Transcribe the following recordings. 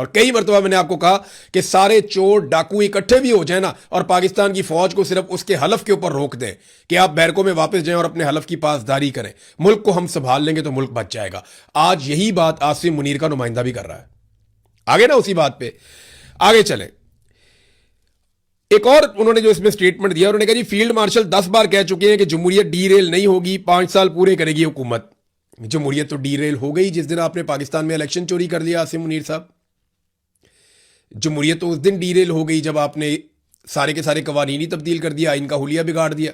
اور کئی مرتبہ میں نے آپ کو کہا کہ سارے چور ڈاکو اکٹھے بھی ہو جائیں نا اور پاکستان کی فوج کو صرف اس کے حلف کے اوپر روک دیں کہ آپ بیرکوں میں واپس جائیں اور اپنے حلف کی پاسداری کریں، ملک کو ہم سنبھال لیں گے تو ملک بچ جائے گا۔ آج یہی بات عاصم منیر کا نمائندہ بھی کر رہا ہے۔ آگے نا اسی بات پہ آگے چلیں، ایک اور انہوں نے جو اس میں سٹیٹمنٹ دیا، انہوں نے کہا جی فیلڈ مارشل 10 بار کہہ چکے ہیں کہ جمہوریت ڈی ریل نہیں ہوگی، 5 سال پورے کرے گی حکومت۔ جمہوریت تو ڈی ریل ہو گئی جس دن آپ نے پاکستان میں الیکشن چوری کر لیا عاصم منیر صاحب۔ جمہوریت تو اس دن ڈی ریل ہو گئی جب آپ نے سارے کے سارے قوانین ہی تبدیل کر دیا، آئین کا حلیہ بگاڑ دیا۔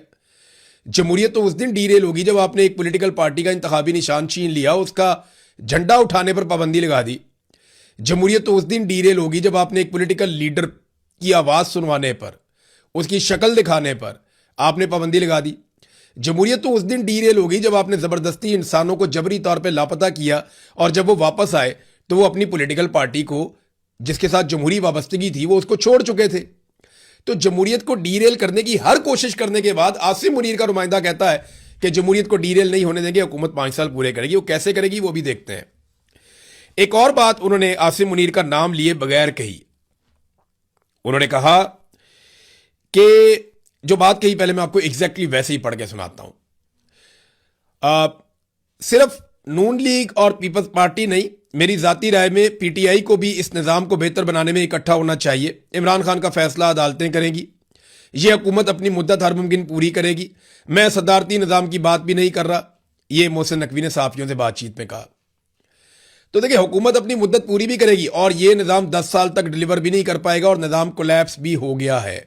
جمہوریت تو اس دن ڈی ریل ہوگی جب آپ نے ایک پولیٹیکل پارٹی کا انتخابی نشان چھین لیا، اس کا جھنڈا اٹھانے پر پابندی لگا دی۔ جمہوریت تو اس دن ڈی ریل ہوگی جب آپ نے ایک پولیٹیکل لیڈر کی آواز سنوانے پر، اس کی شکل دکھانے پر آپ نے پابندی لگا دی۔ جمہوریت تو اس دن ڈی ریل ہوگی جب آپ نے زبردستی انسانوں کو جبری طور پہ لاپتہ کیا اور جب وہ واپس آئے تو وہ اپنی پولیٹیکل پارٹی کو جس کے ساتھ جمہوری وابستگی تھی وہ اس کو چھوڑ چکے تھے۔ تو جمہوریت کو ڈی ریل کرنے کی ہر کوشش کرنے کے بعد عاصم منیر کا نمائندہ کہتا ہے کہ جمہوریت کو ڈی ریل نہیں ہونے دیں گے، حکومت 5 سال پورے کرے گی۔ وہ کیسے کرے گی وہ بھی دیکھتے ہیں۔ ایک اور بات انہوں نے عاصم منیر کا نام لیے بغیر کہی، انہوں نے کہا کہ جو بات کہی پہلے میں آپ کو ایگزیکٹلی ویسے ہی پڑھ کے سناتا ہوں۔ صرف نون لیگ اور پیپلز پارٹی نہیں، میری ذاتی رائے میں پی ٹی آئی کو بھی اس نظام کو بہتر بنانے میں اکٹھا ہونا چاہیے۔ عمران خان کا فیصلہ عدالتیں کریں گی، یہ حکومت اپنی مدت ہر ممکن پوری کرے گی۔ میں صدارتی نظام کی بات بھی نہیں کر رہا، یہ محسن نقوی نے صحافیوں سے بات چیت میں کہا۔ تو دیکھیں حکومت اپنی مدت پوری بھی کرے گی اور یہ نظام 10 سال تک ڈیلیور بھی نہیں کر پائے گا اور نظام کولیپس بھی ہو گیا ہے۔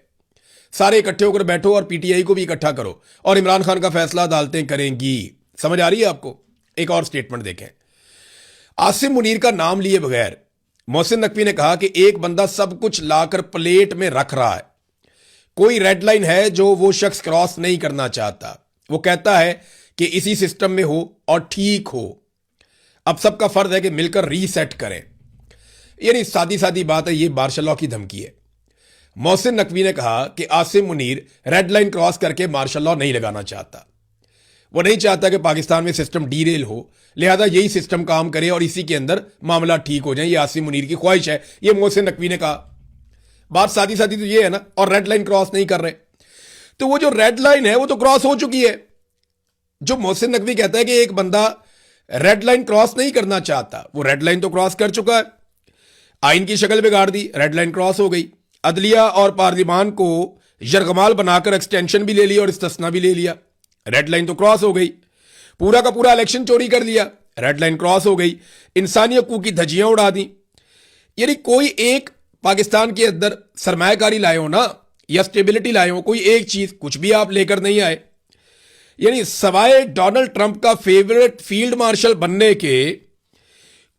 سارے اکٹھے ہو کر بیٹھو اور پی ٹی آئی کو بھی اکٹھا کرو اور عمران خان کا فیصلہ عدالتیں کریں گی۔ سمجھ آ رہی ہے آپ کو؟ ایک اور سٹیٹمنٹ دیکھیں، عاصم منیر کا نام لیے بغیر محسن نقوی نے کہا کہ ایک بندہ سب کچھ لا کر پلیٹ میں رکھ رہا ہے، کوئی ریڈ لائن ہے جو وہ شخص کراس نہیں کرنا چاہتا، وہ کہتا ہے کہ اسی سسٹم میں ہو اور ٹھیک ہو، اب سب کا فرض ہے کہ مل کر ری سیٹ کریں۔ یعنی سادی سادی بات ہے، یہ مارشل لاء کی دھمکی ہے۔ محسن نقوی نے کہا کہ Asim Munir red line cross کر کے مارشل لاء نہیں لگانا چاہتا، وہ نہیں چاہتا کہ پاکستان میں سسٹم ڈی ریل ہو، لہذا یہی سسٹم کام کرے اور اسی کے اندر معاملات ٹھیک ہو جائیں، یہ عاصم منیر کی خواہش ہے، یہ محسن نقوی نے کہا۔ بات سادی سادی تو یہ ہے نا، اور ریڈ لائن کراس نہیں کر رہے، تو وہ جو ریڈ لائن ہے وہ تو کراس ہو چکی ہے۔ جو محسن نقوی کہتا ہے کہ ایک بندہ ریڈ لائن کراس نہیں کرنا چاہتا، وہ ریڈ لائن تو کراس کر چکا ہے، آئین کی شکل بگاڑ دی، ریڈ لائن کراس ہو گئی، عدلیہ اور پارلیمان کو یرغمال بنا کر ایکسٹینشن بھی لے لیا اور استثنا بھی لے لیا، ریڈ لائن تو کراس ہو گئی، پورا کا پورا الیکشن چوری کر لیا، ریڈ لائن کراس ہو گئی، انسانی حقوق کی دھجیاں اڑا دیں۔ یعنی کوئی ایک پاکستان کے اندر سرمایہ کاری لائے ہو نا، یا سٹیبلٹی لائے ہو، کوئی ایک چیز کچھ بھی آپ لے کر نہیں آئے۔ یعنی سوائے ڈونلڈ ٹرمپ کا فیورٹ فیلڈ مارشل بننے کے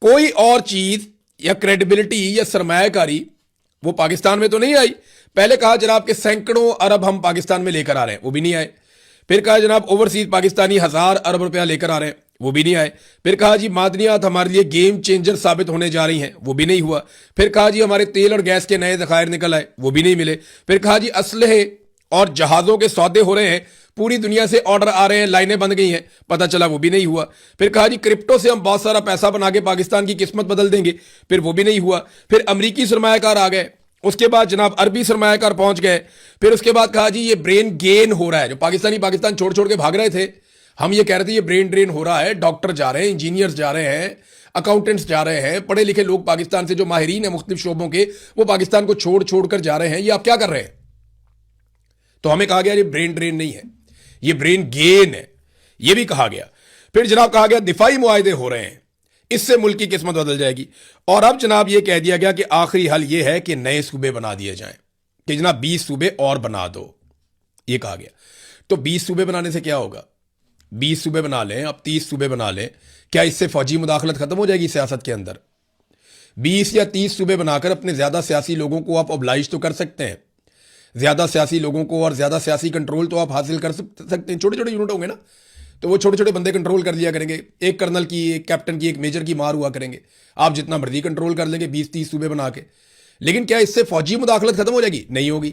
کوئی اور چیز یا کریڈیبلٹی یا سرمایہ کاری وہ پاکستان میں تو نہیں آئی۔ پہلے کہا جناب کہ سینکڑوں ارب ہم پاکستان میں لے کر آ رہے ہیں، وہ بھی نہیں آئے۔ پھر کہا جناب اوورسیز پاکستانی 1000 ارب روپیہ لے کر آ رہے ہیں، وہ بھی نہیں آئے۔ پھر کہا جی معدنیات ہمارے لیے گیم چینجر ثابت ہونے جا رہی ہیں، وہ بھی نہیں ہوا۔ پھر کہا جی ہمارے تیل اور گیس کے نئے ذخائر نکل آئے، وہ بھی نہیں ملے۔ پھر کہا جی اسلحے اور جہازوں کے سودے ہو رہے ہیں، پوری دنیا سے آرڈر آ رہے ہیں، لائنیں بند گئی ہیں، پتہ چلا وہ بھی نہیں ہوا۔ پھر کہا جی کرپٹو سے ہم بہت سارا پیسہ بنا کے پاکستان کی قسمت بدل دیں گے، پھر وہ بھی نہیں ہوا۔ پھر امریکی سرمایہ کار آ گئے، اس کے بعد جناب عربی سرمایہ کار پہنچ گئے۔ پھر اس کے بعد کہا جی یہ برین گین ہو رہا ہے، جو پاکستان چھوڑ چھوڑ کے بھاگ رہے تھے، ہم یہ کہہ رہے تھے یہ برین ڈرین ہو رہا ہے، ڈاکٹر جا رہے ہیں، انجینئرز جا رہے ہیں، اکاؤنٹنٹس جا رہے ہیں، پڑھے لکھے لوگ پاکستان سے جو ماہرین ہیں مختلف شعبوں کے، وہ پاکستان کو چھوڑ چھوڑ کر جا رہے ہیں، یہ آپ کیا کر رہے ہیں؟ تو ہمیں کہا گیا یہ برین ڈرین نہیں ہے، یہ برین گین ہے، یہ بھی کہا گیا۔ پھر جناب کہا گیا دفاعی معاہدے ہو رہے ہیں، اس سے ملک کی قسمت بدل جائے گی۔ اور اب جناب یہ کہہ دیا گیا کہ آخری حل یہ ہے کہ نئے صوبے بنا دیے جائیں، کہ جناب 20 صوبے اور بنا دو، یہ کہا گیا۔ تو 20 صوبے بنانے سے کیا ہوگا؟ 20 صوبے بنا لیں، اب 30 صوبے بنا لیں، کیا اس سے فوجی مداخلت ختم ہو جائے گی سیاست کے اندر؟ 20 یا 30 صوبے بنا کر اپنے زیادہ سیاسی لوگوں کو آپ ابلائش تو کر سکتے ہیں، زیادہ سیاسی لوگوں کو اور زیادہ سیاسی کنٹرول تو آپ حاصل کر سکتے ہیں۔ چھوٹے چھوٹے یونٹ ہوں گے نا، تو وہ چھوٹے چھوٹے بندے کنٹرول کر لیا کریں گے، ایک کرنل کی، ایک کیپٹن کی، ایک میجر کی مار ہوا کریں گے، آپ جتنا مرضی کنٹرول کر لیں گے 20-30 صوبے بنا کے۔ لیکن کیا اس سے فوجی مداخلت ختم ہو جائے گی؟ نہیں ہوگی۔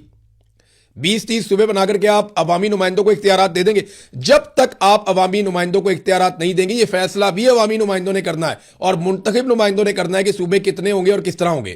20-30 صوبے بنا کر کے آپ عوامی نمائندوں کو اختیارات دے دیں گے، جب تک آپ عوامی نمائندوں کو اختیارات نہیں دیں گے، یہ فیصلہ بھی عوامی نمائندوں نے کرنا ہے اور منتخب نمائندوں نے کرنا ہے کہ صوبے کتنے ہوں گے اور کس طرح ہوں گے۔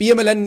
PMLN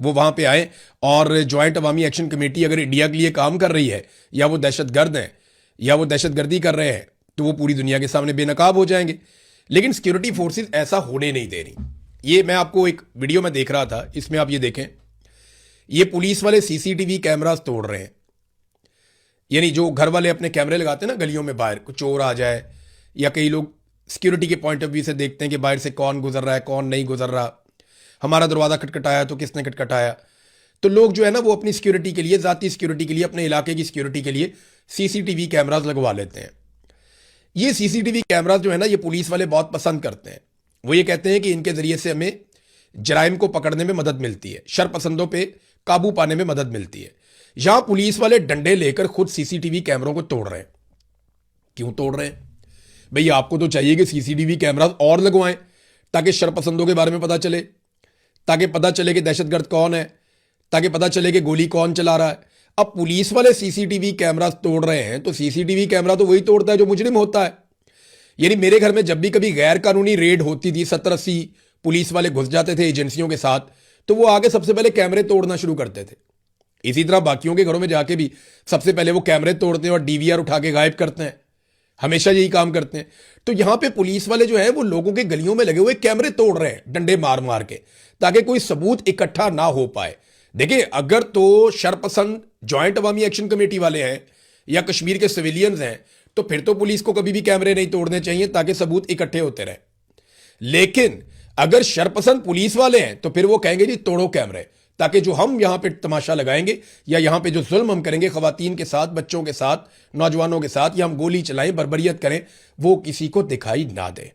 وہ وہاں پہ آئیں اور جوائنٹ عوامی ایکشن کمیٹی اگر انڈیا کے لیے کام کر رہی ہے یا وہ دہشت گرد ہیں یا وہ دہشت گردی کر رہے ہیں تو وہ پوری دنیا کے سامنے بے نقاب ہو جائیں گے. لیکن سیکورٹی فورسز ایسا ہونے نہیں دے رہی. یہ میں آپ کو ایک ویڈیو میں دیکھ رہا تھا, اس میں آپ یہ دیکھیں, یہ پولیس والے سی سی ٹی وی کیمراز توڑ رہے ہیں. یعنی جو گھر والے اپنے کیمرے لگاتے ہیں نا گلیوں میں, باہر کوئی چور آ جائے یا کئی لوگ سیکورٹی کے پوائنٹ آف ویو سے دیکھتے ہیں کہ باہر سے کون گزر رہا ہے کون نہیں گزر رہا, ہمارا دروازہ کھٹکھٹایا تو کس نے کھٹکھٹایا. تو لوگ جو ہے نا وہ اپنی سیکورٹی کے لیے, ذاتی سیکورٹی کے لیے, اپنے علاقے کی سیکورٹی کے لیے سی سی ٹی وی کیمراز لگوا لیتے ہیں. یہ سی سی ٹی وی کیمراز جو ہے نا یہ پولیس والے بہت پسند کرتے ہیں. وہ یہ کہتے ہیں کہ ان کے ذریعے سے ہمیں جرائم کو پکڑنے میں مدد ملتی ہے, شر پسندوں پہ قابو پانے میں مدد ملتی ہے. یہاں پولیس والے ڈنڈے لے کر خود سی سی ٹی وی کیمروں کو توڑ رہے ہیں. کیوں توڑ رہے ہیں بھئی؟ آپ کو تو چاہیے کہ C C T V cameras اور لگوائیں تاکہ شر پسندوں کے بارے میں پتہ چلے, تاکہ پتہ چلے کہ دہشت گرد کون ہے, تاکہ پتہ چلے کہ گولی کون چلا رہا ہے. اب پولیس والے سی سی ٹی وی کیمراز توڑ رہے ہیں تو سی سی ٹی وی کیمرہ تو وہی توڑتا ہے جو مجرم ہوتا ہے. یعنی میرے گھر میں جب بھی کبھی غیر قانونی ریڈ ہوتی تھی, 70-80 پولیس والے گھس جاتے تھے ایجنسیوں کے ساتھ, تو وہ آگے سب سے پہلے کیمرے توڑنا شروع کرتے تھے. اسی طرح باقیوں کے گھروں میں جا کے بھی سب سے پہلے وہ کیمرے توڑتے ہیں اور ڈی وی آر اٹھا کے غائب کرتے ہیں. ہمیشہ یہی کام کرتے ہیں. تو یہاں پہ پولیس والے جو ہیں وہ لوگوں کے گلیوں میں لگے ہوئے کیمرے توڑ رہے ہیں ڈنڈے مار مار کے, تاکہ کوئی ثبوت اکٹھا نہ ہو پائے. دیکھیں, اگر تو شر پسند جوائنٹ عوامی ایکشن کمیٹی والے ہیں یا کشمیر کے سویلینز ہیں تو پھر تو پولیس کو کبھی بھی کیمرے نہیں توڑنے چاہیے تاکہ ثبوت اکٹھے ہوتے رہیں. لیکن اگر شر پسند پولیس والے ہیں تو پھر وہ کہیں گے جی توڑو کیمرے, تاکہ جو ہم یہاں پہ تماشا لگائیں گے یا یہاں پہ جو ظلم ہم کریں گے خواتین کے ساتھ, بچوں کے ساتھ, نوجوانوں کے ساتھ, یا ہم گولی چلائیں, بربریت کریں, وہ کسی کو دکھائی نہ دے.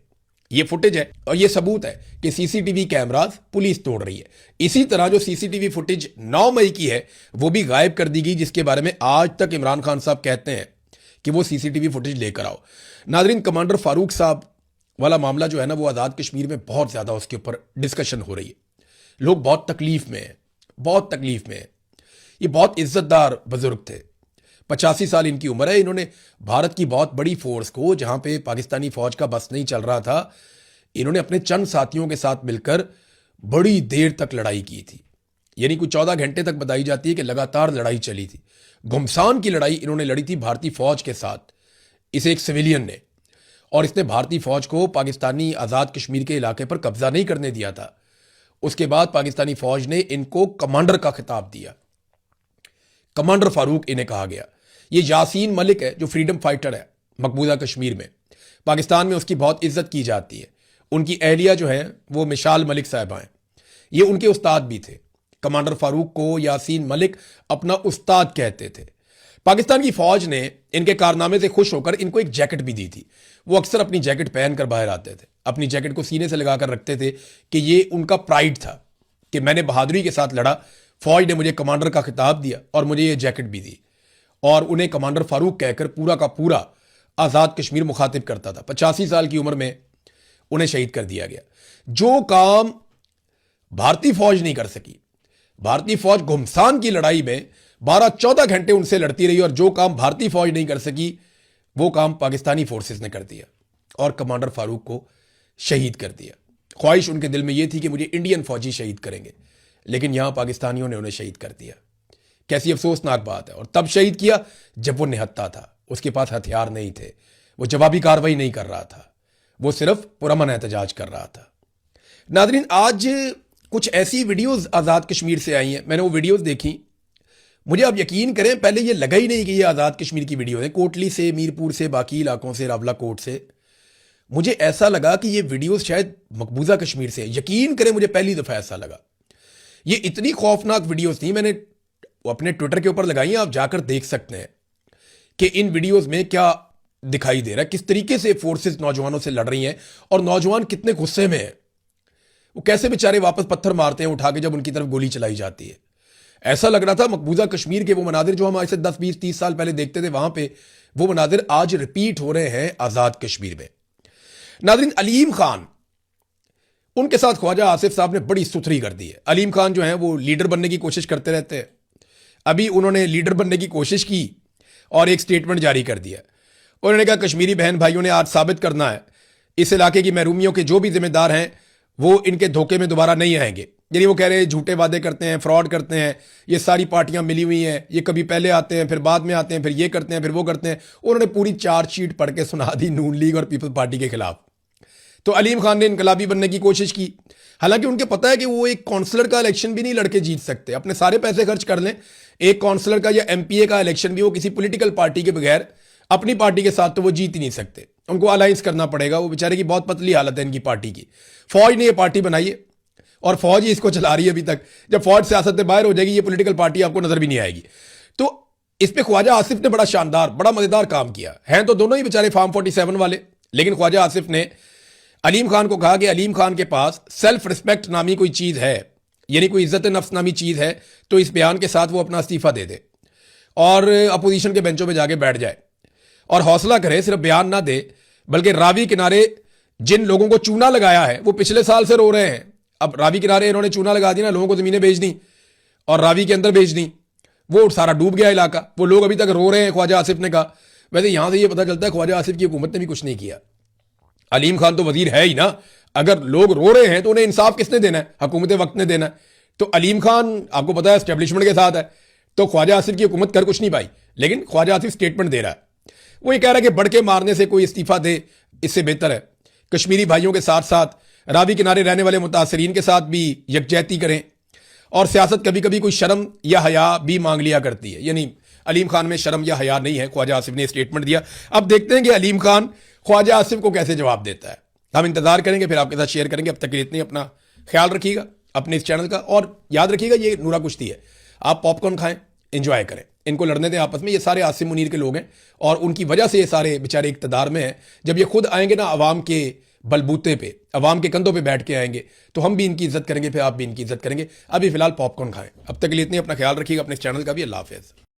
یہ فوٹیج ہے اور یہ ثبوت ہے کہ C C T V cameras police توڑ رہی ہے. اسی طرح جو سی سی ٹی وی فوٹیج 9 مئی کی ہے وہ بھی غائب کر دی گئی, جس کے بارے میں آج تک عمران خان صاحب کہتے ہیں کہ وہ سی سی ٹی وی فوٹیج لے کر آؤ. ناظرین, کمانڈر فاروق صاحب والا معاملہ جو ہے نا وہ آزاد کشمیر میں بہت زیادہ اس کے اوپر ڈسکشن ہو رہی ہے. لوگ بہت تکلیف میں ہیں, بہت تکلیف میں ہیں. یہ بہت عزت دار بزرگ تھے, 85 سال ان کی عمر ہے. انہوں نے بھارت کی بہت بڑی فورس کو, جہاں پہ پاکستانی فوج کا بس نہیں چل رہا تھا, انہوں نے اپنے چند ساتھیوں کے ساتھ مل کر بڑی دیر تک لڑائی کی تھی. یعنی کوئی 14 گھنٹے تک بتائی جاتی ہے کہ لگاتار لڑائی چلی تھی. گھمسان کی لڑائی انہوں نے لڑی تھی بھارتی فوج کے ساتھ, اسے ایک سویلین نے, اور اس نے بھارتی فوج کو پاکستانی آزاد کشمیر کے علاقے پر قبضہ نہیں کرنے دیا تھا. اس کے بعد پاکستانی فوج نے ان کو کمانڈر کا خطاب دیا, کمانڈر فاروق انہیں کہا گیا. یہ یاسین ملک ہے جو فریڈم فائٹر ہے مقبوضہ کشمیر میں, پاکستان میں اس کی بہت عزت کی جاتی ہے. ان کی اہلیہ جو ہے وہ مشال ملک صاحبہ ہیں, یہ ان کے استاد بھی تھے. کمانڈر فاروق کو یاسین ملک اپنا استاد کہتے تھے. پاکستان کی فوج نے ان کے کارنامے سے خوش ہو کر ان کو ایک جیکٹ بھی دی تھی. وہ اکثر اپنی جیکٹ پہن کر باہر آتے تھے, اپنی جیکٹ کو سینے سے لگا کر رکھتے تھے کہ یہ ان کا پرائیڈ تھا کہ میں نے بہادری کے ساتھ لڑا, فوج نے مجھے کمانڈر کا خطاب دیا اور مجھے یہ جیکٹ بھی دی. اور انہیں کمانڈر فاروق کہہ کر پورا کا پورا آزاد کشمیر مخاطب کرتا تھا. 85 سال کی عمر میں انہیں شہید کر دیا گیا. جو کام بھارتی فوج نہیں کر سکی, بھارتی فوج گھمسان کی لڑائی میں 12-14 گھنٹے ان سے لڑتی رہی, اور جو کام بھارتی فوج نہیں کر سکی وہ کام پاکستانی فورسز نے کر دیا اور کمانڈر فاروق کو شہید کر دیا. خواہش ان کے دل میں یہ تھی کہ مجھے انڈین فوجی شہید کریں گے, لیکن یہاں پاکستانیوں نے انہیں شہید کر دیا. کیسی افسوسناک بات ہے. اور تب شہید کیا جب وہ نہتہ تھا, اس کے پاس ہتھیار نہیں تھے, وہ جوابی کارروائی نہیں کر رہا تھا, وہ صرف پرامن احتجاج کر رہا تھا. ناظرین, آج کچھ ایسی ویڈیوز آزاد کشمیر سے آئی ہیں, میں نے وہ ویڈیوز دیکھی, مجھے آپ یقین کریں پہلے یہ لگا ہی نہیں کہ یہ آزاد کشمیر کی ویڈیو ہے. کوٹلی سے, میرپور سے, باقی علاقوں سے, راولہ کوٹ سے مجھے ایسا لگا کہ یہ ویڈیوز شاید مقبوضہ کشمیر سے. یقین کریں مجھے پہلی دفعہ ایسا لگا. یہ اتنی خوفناک ویڈیوز تھیں, میں نے اپنے ٹویٹر کے اوپر لگائی ہیں, آپ جا کر دیکھ سکتے ہیں کہ ان ویڈیوز میں کیا دکھائی دے رہا ہے, کس طریقے سے فورسز نوجوانوں سے لڑ رہی ہیں اور نوجوان کتنے غصے میں ہیں. وہ کیسے بیچارے واپس پتھر مارتے ہیں اٹھا کے جب ان کی طرف گولی چلائی جاتی ہے. ایسا لگ رہا تھا مقبوضہ کشمیر کے وہ مناظر جو ہم آج سے 10-20-30 سال پہلے دیکھتے تھے, وہاں پہ وہ مناظر آج ریپیٹ ہو رہے ہیں آزاد کشمیر میں. ناظرین, علیم خان, ان کے ساتھ خواجہ آصف صاحب نے بڑی ستھری کر دی ہے. علیم خان جو ہیں وہ لیڈر بننے کی کوشش کرتے رہتے ہیں. ابھی انہوں نے لیڈر بننے کی کوشش کی اور ایک سٹیٹمنٹ جاری کر دیا. انہوں نے کہا کشمیری بہن بھائیوں نے آج ثابت کرنا ہے اس علاقے کی محرومیوں کے جو بھی ذمہ دار ہیں وہ ان کے دھوکے میں دوبارہ نہیں آئیں گے. یعنی وہ کہہ رہے ہیں جھوٹے وعدے کرتے ہیں, فراڈ کرتے ہیں, یہ ساری پارٹیاں ملی ہوئی ہیں, یہ کبھی پہلے آتے ہیں پھر بعد میں آتے ہیں, پھر یہ کرتے ہیں پھر وہ کرتے ہیں. انہوں نے پوری چارج شیٹ پڑھ کے سنا دی نون لیگ اور پیپلز پارٹی کے خلاف. تو علیم خان نے انقلابی بننے کی کوشش کی, حالانکہ ان کے پتہ ہے کہ وہ ایک کونسلر کا الیکشن بھی نہیں لڑ کے جیت سکتے. اپنے سارے پیسے خرچ کر لیں, ایک کونسلر کا یا ایم پی اے کا الیکشن بھی وہ کسی پولیٹیکل پارٹی کے بغیر اپنی پارٹی کے ساتھ تو وہ جیت ہی نہیں سکتے. ان کو الائنس کرنا پڑے گا. وہ بیچارے کی بہت پتلی حالت ہے ان کی پارٹی کی. فوج نے یہ پارٹی بنائی ہے اور فوج ہی اس کو چلا رہی ہے ابھی تک. جب فوج سیاست سے باہر ہو جائے گی یہ پولیٹیکل پارٹی آپ کو نظر بھی نہیں آئے گی. تو اس پہ خواجہ آصف نے بڑا شاندار بڑا مزیدار کام کیا. ہیں تو دونوں ہی بیچارے فارم 47 والے, لیکن خواجہ آصف نے علیم خان کو کہا کہ علیم خان کے پاس سیلف رسپیکٹ نامی کوئی چیز ہے, یعنی کوئی عزت نفس نامی چیز ہے, تو اس بیان کے ساتھ وہ اپنا استعفیٰ دے دے اور اپوزیشن کے بینچوں پہ جا کے بیٹھ جائے اور حوصلہ کرے, صرف بیان نہ دے بلکہ راوی کنارے جن لوگوں کو چونا لگایا ہے وہ پچھلے سال سے رو رہے ہیں. اب راوی کنارے انہوں نے چونا لگا دی نا, لوگوں کو زمینیں بیچ دیں اور راوی کے اندر بیچ دیں, وہ سارا ڈوب گیا علاقہ. وہ لوگ ابھی تک رو رہے ہیں. خواجہ آصف نے کہا, ویسے یہاں سے یہ پتہ چلتا ہے خواجہ آصف کی حکومت نے بھی کچھ نہیں کیا. علیم خان تو وزیر ہے ہی نا, اگر لوگ رو رہے ہیں تو انہیں انصاف کس نے دینا ہے؟ حکومت وقت نے دینا ہے. تو علیم خان آپ کو پتا ہے اسٹیبلشمنٹ کے ساتھ ہے, تو خواجہ آصف کی حکومت کر کچھ نہیں پائی, لیکن خواجہ آصف اسٹیٹمنٹ دے رہا ہے. وہ یہ کہہ رہا ہے کہ بڑھ کے مارنے سے کوئی استعفیٰ دے, اس سے بہتر ہے کشمیری بھائیوں کے ساتھ ساتھ راوی کنارے رہنے والے متاثرین کے ساتھ بھی یکجہتی کریں, اور سیاست کبھی کبھی کوئی شرم یا حیا بھی مانگ لیا کرتی ہے. یعنی علیم خان میں شرم یا حیا نہیں ہے. خواجہ آصف نے اسٹیٹمنٹ دیا. اب دیکھتے ہیں کہ علیم خان خواجہ آصف کو کیسے جواب دیتا ہے. ہم انتظار کریں گے, پھر آپ کے ساتھ شیئر کریں گے. اب تک کے لیے اتنی, اپنا خیال رکھیے گا اپنے اس چینل کا, اور یاد رکھیے گا یہ نورا کشتی ہے. آپ پاپ کارن کھائیں, انجوائے کریں, ان کو لڑنے دیں آپس میں. یہ سارے عاصم منیر کے لوگ ہیں اور ان کی وجہ سے یہ سارے بیچارے اقتدار میں ہیں. جب یہ خود آئیں گے نا عوام کے بلبوتے پہ, عوام کے کندھوں پہ بیٹھ کے آئیں گے, تو ہم بھی ان کی عزت کریں گے, پھر آپ بھی ان کی عزت کریں گے. ابھی فی الحال پاپ کارن کھائیں. اب تک کے لیے اتنی, اپنا خیال رکھیے گا اپنے اس چینل کا بھی. اللہ حافظ.